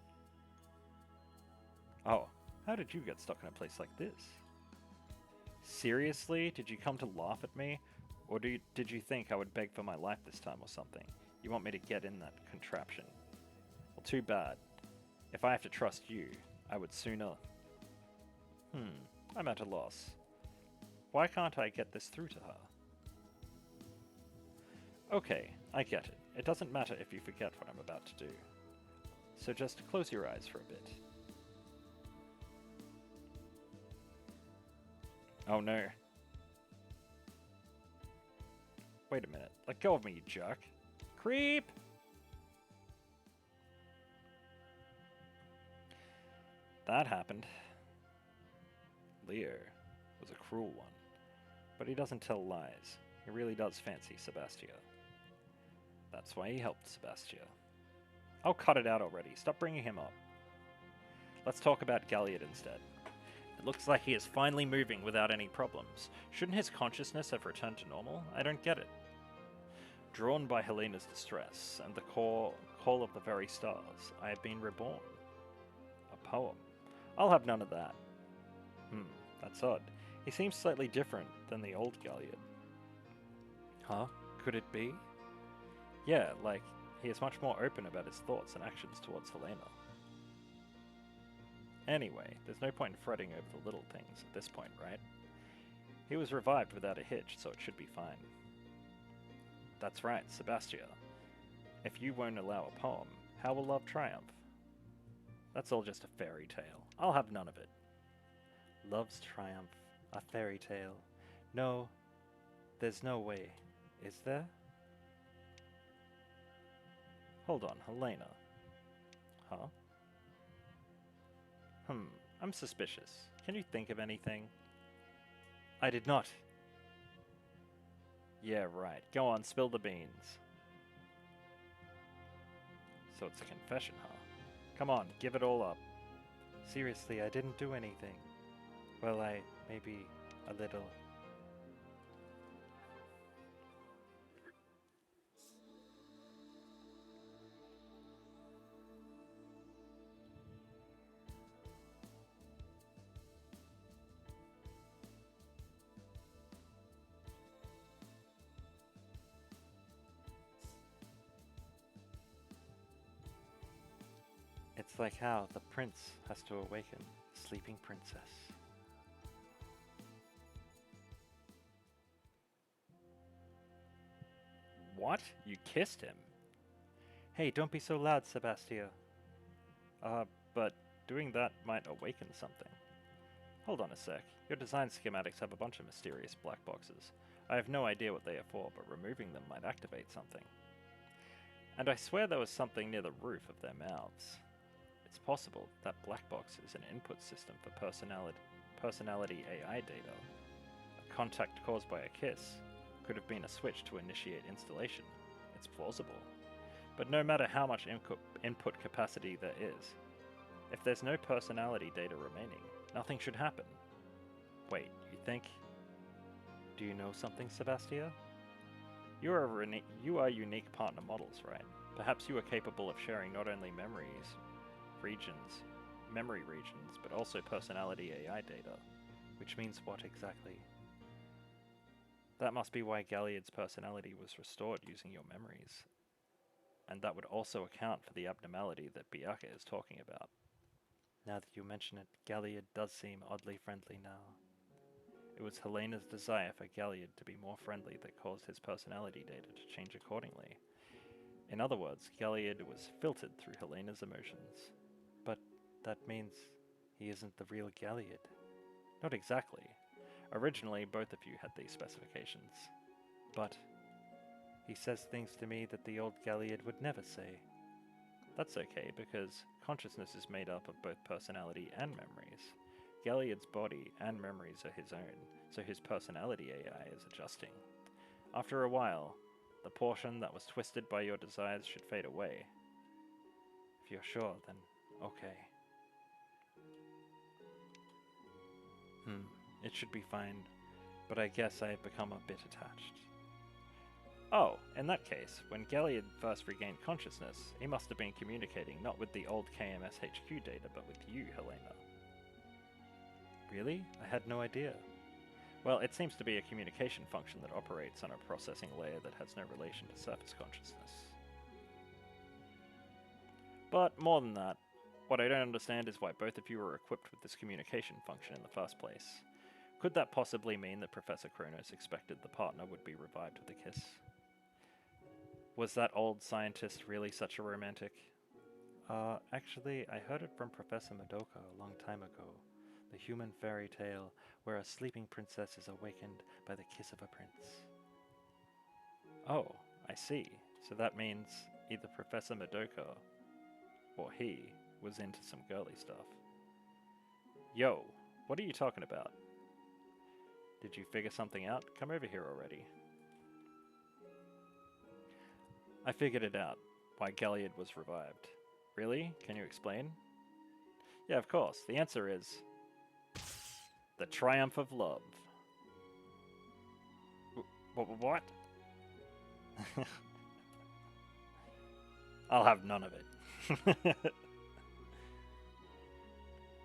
Oh, how did you get stuck in a place like this? Seriously? Did you come to laugh at me? Or did you think I would beg for my life this time or something? You want me to get in that contraption? Well, too bad. If I have to trust you, I would sooner... I'm at a loss. Why can't I get this through to her? Okay, I get it. It doesn't matter if you forget what I'm about to do. So just close your eyes for a bit. Oh no. Wait a minute. Let go of me, you jerk. Creep! That happened. Leo was a cruel one. But he doesn't tell lies. He really does fancy Sebastia. That's why he helped Sebastia. Oh, cut it out already. Stop bringing him up. Let's talk about Galliard instead. It looks like he is finally moving without any problems. Shouldn't his consciousness have returned to normal? I don't get it. Drawn by Helena's distress and the call of the very stars, I have been reborn. A poem. I'll have none of that. That's odd. He seems slightly different than the old Galliard. Huh? Could it be? Yeah, like, he is much more open about his thoughts and actions towards Helena. Anyway, there's no point in fretting over the little things at this point, right? He was revived without a hitch, so it should be fine. That's right, Sebastia. If you won't allow a poem, how will love triumph? That's all just a fairy tale. I'll have none of it. Love's triumph, a fairy tale. No, there's no way, is there? Hold on, Helena. Huh? I'm suspicious. Can you think of anything? I did not. Yeah, right. Go on, spill the beans. So it's a confession, huh? Come on, give it all up. Seriously, I didn't do anything. Well, maybe a little. It's like how the prince has to awaken the sleeping princess. What? You kissed him? Hey, don't be so loud, Sebastia. But doing that might awaken something. Hold on a sec. Your design schematics have a bunch of mysterious black boxes. I have no idea what they are for, but removing them might activate something. And I swear there was something near the roof of their mouths. It's possible that black box is an input system for personality AI data. A contact caused by a kiss could have been a switch to initiate installation. It's plausible. But no matter how much input capacity there is, if there's no personality data remaining, nothing should happen. Wait, you think... Do you know something, Sebastia? You are unique partner models, right? Perhaps you are capable of sharing not only memory regions, but also personality AI data. Which means what exactly? That must be why Galliard's personality was restored using your memories. And that would also account for the abnormality that Biaka is talking about. Now that you mention it, Galliard does seem oddly friendly now. It was Helena's desire for Galliard to be more friendly that caused his personality data to change accordingly. In other words, Galliard was filtered through Helena's emotions. But that means he isn't the real Galliard. Not exactly. Originally, both of you had these specifications. But he says things to me that the old Galliard would never say. That's okay, because consciousness is made up of both personality and memories. Galliard's body and memories are his own, so his personality AI is adjusting. After a while, the portion that was twisted by your desires should fade away. If you're sure, then okay. It should be fine, but I guess I have become a bit attached. Oh, in that case, when Galliard first regained consciousness, he must have been communicating not with the old KMS HQ data, but with you, Helena. Really? I had no idea. Well, it seems to be a communication function that operates on a processing layer that has no relation to surface consciousness. But more than that, what I don't understand is why both of you are equipped with this communication function in the first place. Could that possibly mean that Professor Kronos expected the partner would be revived with a kiss? Was that old scientist really such a romantic? Actually, I heard it from Professor Madoka a long time ago. The human fairy tale where a sleeping princess is awakened by the kiss of a prince. Oh, I see. So that means either Professor Madoka or he was into some girly stuff. Yo, what are you talking about? Did you figure something out? Come over here already. I figured it out, why Galliard was revived. Really? Can you explain? Yeah, of course. The answer is... the triumph of love. What? I'll have none of it.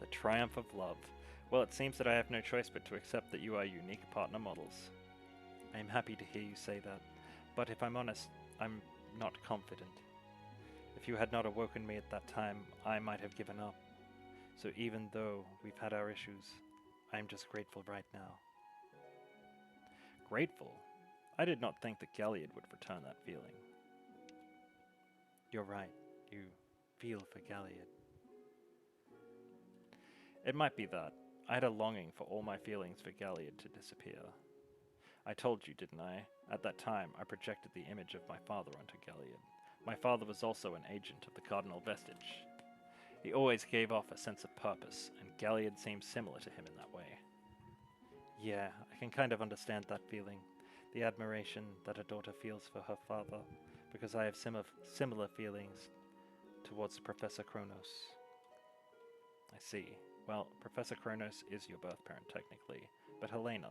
The triumph of love. Well, it seems that I have no choice but to accept that you are unique partner models. I am happy to hear you say that, but if I'm honest, I'm not confident. If you had not awoken me at that time, I might have given up. So even though we've had our issues, I'm just grateful right now. Grateful? I did not think that Galliard would return that feeling. You're right, you feel for Galliard. It might be that. I had a longing for all my feelings for Galliard to disappear. I told you, didn't I? At that time, I projected the image of my father onto Galliard. My father was also an agent of the Cardinal Vestige. He always gave off a sense of purpose, and Galliard seemed similar to him in that way. Yeah, I can kind of understand that feeling. The admiration that a daughter feels for her father, because I have similar feelings towards Professor Kronos. I see. Well, Professor Kronos is your birth parent technically, but Helena,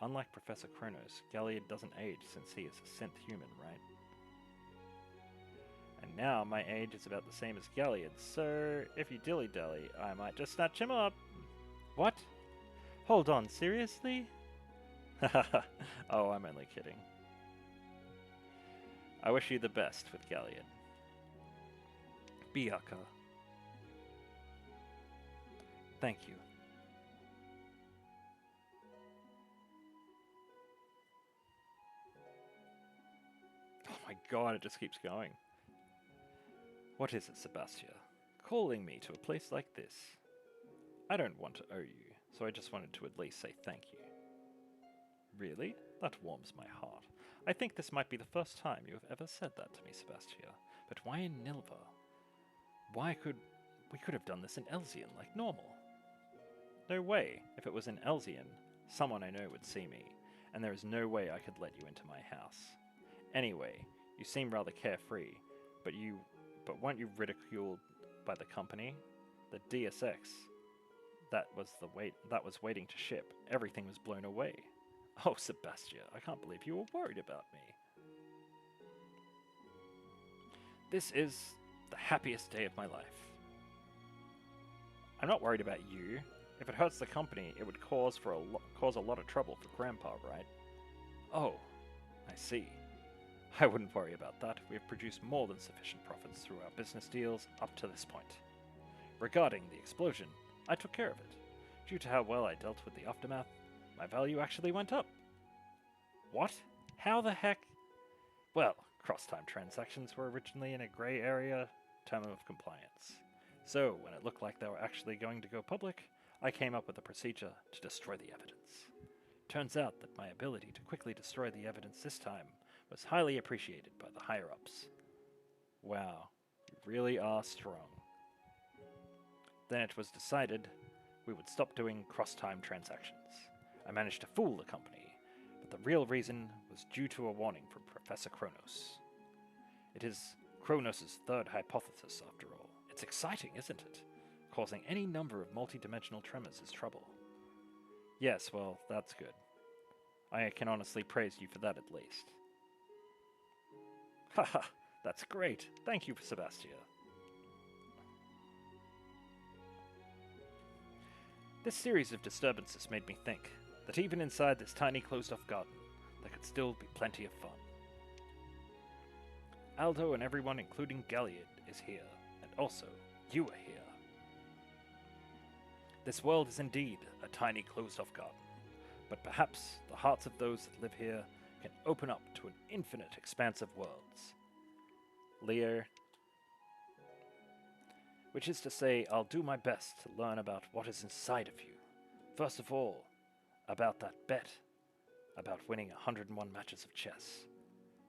unlike Professor Kronos, Galliard doesn't age since he is a synth human, right? And now my age is about the same as Galliard's, so if you dilly-dally, I might just snatch him up. What? Hold on, seriously? Oh, I'm only kidding. I wish you the best with Galliard. Biaka. Thank you. Oh my god, it just keeps going. What is it, Sebastia? Calling me to a place like this? I don't want to owe you, so I just wanted to at least say thank you. Really? That warms my heart. I think this might be the first time you have ever said that to me, Sebastia. But why in Nilva? We could have done this in Elzian like normal. No way. If it was in Elzian, someone I know would see me, and there is no way I could let you into my house. Anyway, you seem rather carefree, but weren't you ridiculed by the company? The DSX that was waiting to ship. Everything was blown away. Oh, Sebastia, I can't believe you were worried about me. This is the happiest day of my life. I'm not worried about you. If it hurts the company, it would cause a lot of trouble for Grandpa, right? Oh, I see. I wouldn't worry about that. We have produced more than sufficient profits through our business deals up to this point. Regarding the explosion, I took care of it. Due to how well I dealt with the aftermath, my value actually went up. What? How the heck? Well, cross-time transactions were originally in a grey area term of compliance. So, when it looked like they were actually going to go public, I came up with a procedure to destroy the evidence. Turns out that my ability to quickly destroy the evidence this time was highly appreciated by the higher-ups. Wow, you really are strong. Then it was decided we would stop doing cross-time transactions. I managed to fool the company, but the real reason was due to a warning from Professor Kronos. It is Kronos' third hypothesis, after all. It's exciting, isn't it? Causing any number of multi-dimensional tremors is trouble. Yes, well, that's good. I can honestly praise you for that at least. Haha, that's great. Thank you, Sebastia. This series of disturbances made me think that even inside this tiny closed-off garden, there could still be plenty of fun. Aldo and everyone, including Galliard, is here, and also, you are here. This world is indeed a tiny closed-off garden, but perhaps the hearts of those that live here can open up to an infinite expanse of worlds. Leo, which is to say, I'll do my best to learn about what is inside of you. First of all, about that bet, about winning 101 matches of chess.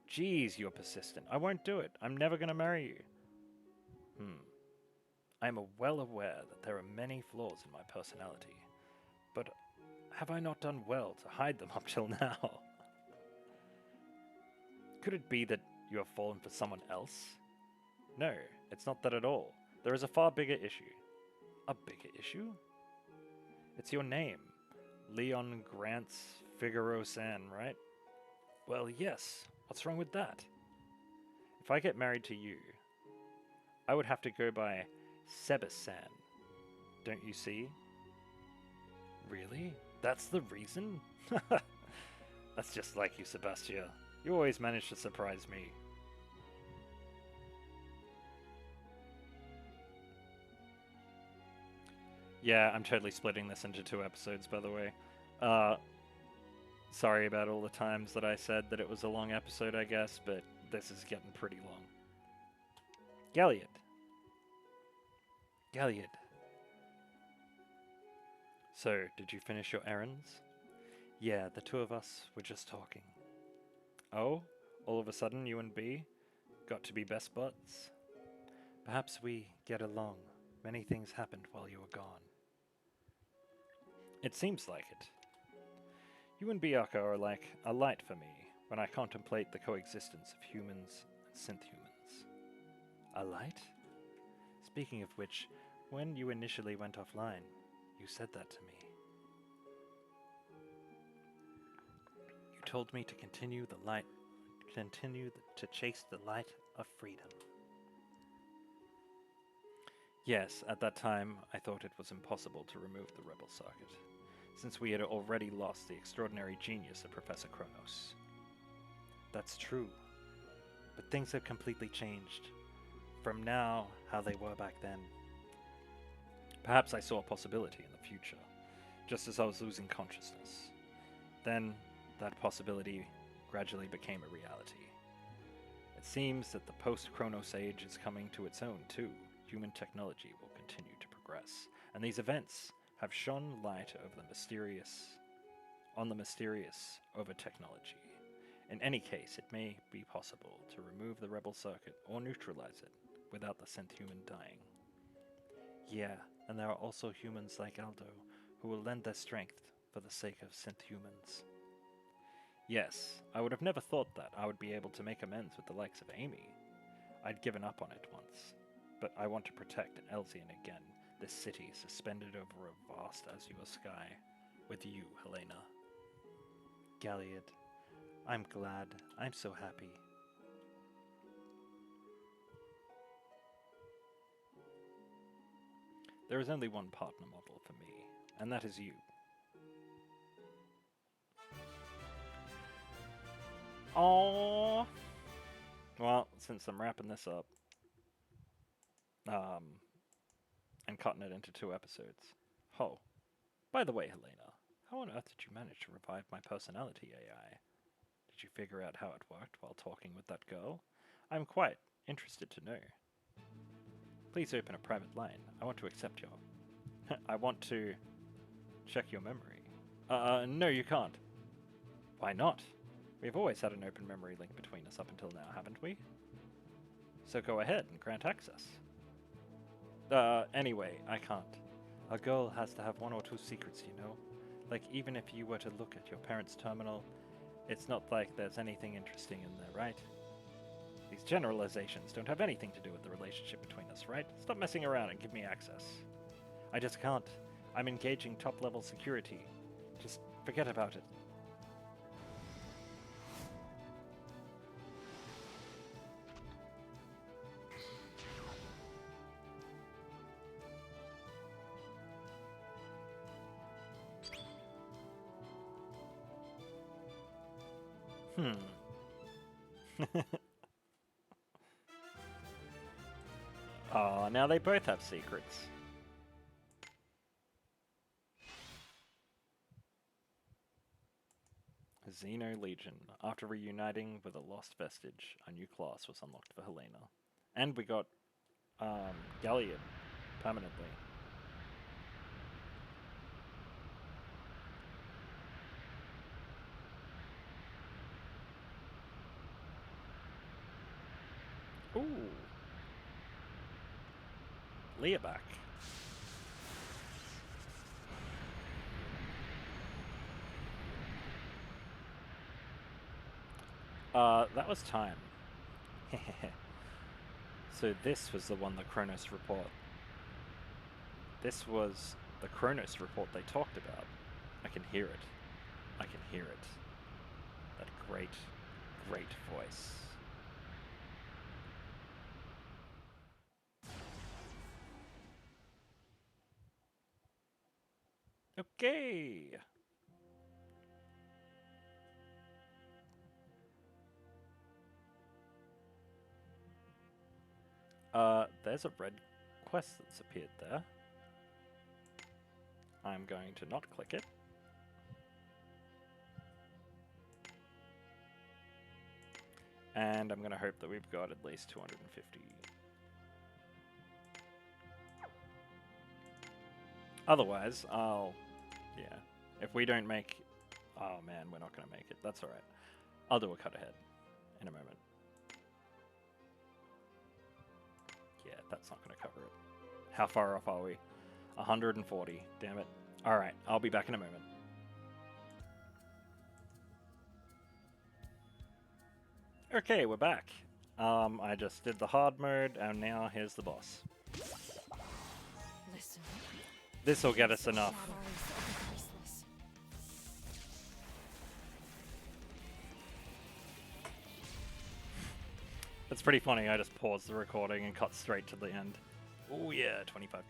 Geez, you're persistent. I won't do it. I'm never going to marry you. I am well aware that there are many flaws in my personality, but have I not done well to hide them up till now? Could it be that you have fallen for someone else? No, it's not that at all. There is a far bigger issue. A bigger issue? It's your name. Leon Grants Figaro-san, right? Well, yes. What's wrong with that? If I get married to you, I would have to go by Sebas-san. Don't you see? Really? That's the reason? That's just like you, Sebastia. You always manage to surprise me. Yeah, I'm totally splitting this into 2 episodes, by the way. Sorry about all the times that I said that it was a long episode, I guess, but this is getting pretty long. Galliard. Galliard. So, did you finish your errands? Yeah, the 2 of us were just talking. Oh? All of a sudden, you and B got to be best buds? Perhaps we get along. Many things happened while you were gone. It seems like it. You and Biaka are like a light for me when I contemplate the coexistence of humans and synth-humans. A light? Speaking of which, when you initially went offline, you said that to me. You told me to continue to chase the light of freedom. Yes, at that time, I thought it was impossible to remove the rebel circuit, since we had already lost the extraordinary genius of Professor Kronos. That's true, but things have completely changed from now how they were back then. Perhaps I saw a possibility in the future, just as I was losing consciousness. Then, that possibility gradually became a reality. It seems that the post-Chronos age is coming to its own too. Human technology will continue to progress, and these events have shone light over the mysterious over technology. In any case, it may be possible to remove the rebel circuit or neutralize it without the synth human dying. Yeah, and there are also humans like Aldo who will lend their strength for the sake of synth humans. Yes, I would have never thought that I would be able to make amends with the likes of Amy. I'd given up on it once, but I want to protect Elzian again, this city suspended over a vast azure sky, with you, Helena. Galliard, I'm glad. I'm so happy. There is only one partner model for me, and that is you. Aww. Well, since I'm wrapping this up, and cutting it into 2 episodes. Oh, by the way, Helena, how on earth did you manage to revive my personality AI? Did you figure out how it worked while talking with that girl? I'm quite interested to know. Please open a private line. I want to accept your... I want to check your memory. No, you can't. Why not? We've always had an open memory link between us up until now, haven't we? So go ahead and grant access. Anyway, I can't. A girl has to have 1 or 2 secrets, you know? Like, even if you were to look at your parents' terminal, it's not like there's anything interesting in there, right? These generalizations don't have anything to do with the relationship between us, right? Stop messing around and give me access. I just can't. I'm engaging top-level security. Just forget about it. Oh, now they both have secrets. Xeno Legion. After reuniting with a lost vestige, a new class was unlocked for Helena. And we got Galliard permanently. Ooh. LiA-BAK. That was time. So this was the one, the Chronos report. This was the Chronos report they talked about. I can hear it. I can hear it. That great, great voice. Okay. There's a red quest that's appeared there. I'm going to not click it. And I'm going to hope that we've got at least 250. Otherwise, yeah. If we don't make... Oh man, we're not going to make it. That's alright. I'll do a cut ahead in a moment. Yeah, that's not going to cover it. How far off are we? 140. Damn it. Alright, I'll be back in a moment. Okay, we're back. I just did the hard mode, and now here's the boss. Listen. This'll get us enough. It's pretty funny, I just paused the recording and cut straight to the end. Oh yeah, 25k.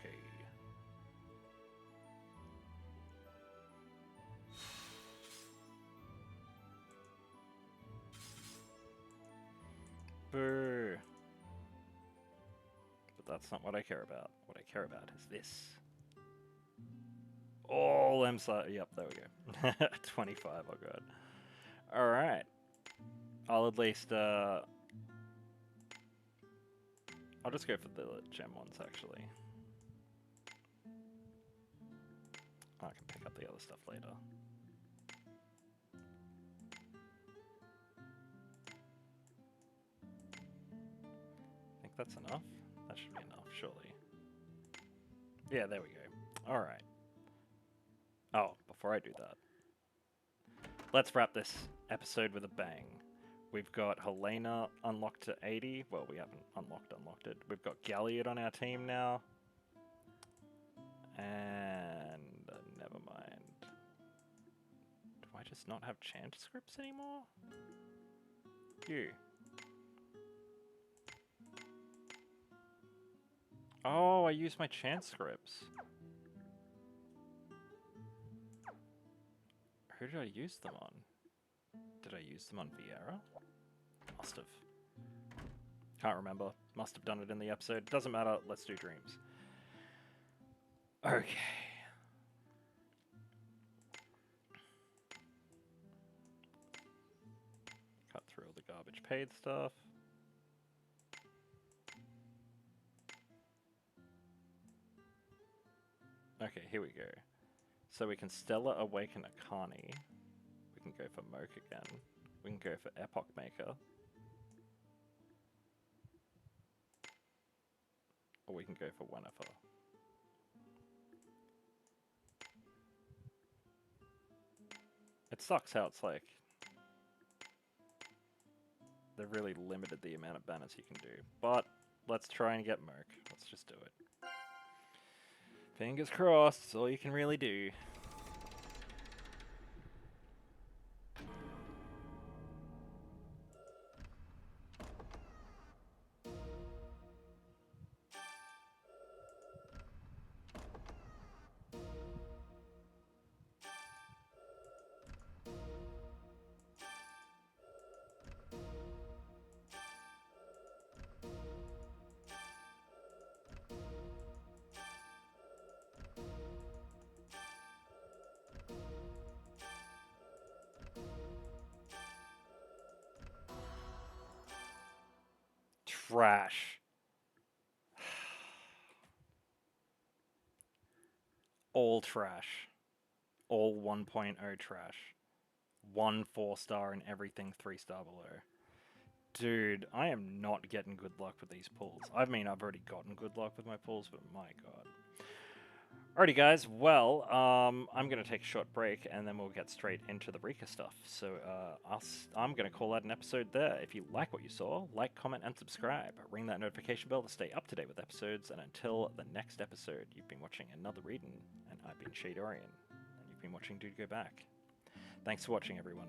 Boo. But that's not what I care about. What I care about is this. All them side. Yep, there we go. 25, oh god. Alright. I'll at least, I'll just go for the gem ones, actually. I can pick up the other stuff later. I think that's enough. That should be enough, surely. Yeah, there we go. Alright. Oh, before I do that, let's wrap this episode with a bang. We've got Helena unlocked to 80. Well, we haven't unlocked it. We've got Galliard on our team now. And never mind. Do I just not have chant scripts anymore? You. Oh, I used my chant scripts. Who did I use them on? Did I use them on Vieira? Must have. Can't remember. Must have done it in the episode. Doesn't matter. Let's do dreams. Okay. Cut through all the garbage paid stuff. Okay, here we go. So we can Stella Awaken Akani. We can go for Moke again. We can go for Epoch Maker. Or we can go for Winifred. It sucks how it's like they've really limited the amount of banners you can do. But let's try and get Merc. Let's just do it. Fingers crossed, it's all you can really do. Trash. All trash. All 1.0 trash. 1 4-star and everything 3-star below. Dude, I am not getting good luck with these pulls. I mean, I've already gotten good luck with my pulls, but my god. Alrighty guys, well, I'm going to take a short break and then we'll get straight into the Rika stuff. So I'm going to call that an episode there. If you like what you saw, like, comment, and subscribe. Ring that notification bell to stay up to date with episodes. And until the next episode, you've been watching another reading, and I've been Shadorian, and you've been watching DudeGoBack. Thanks for watching, everyone.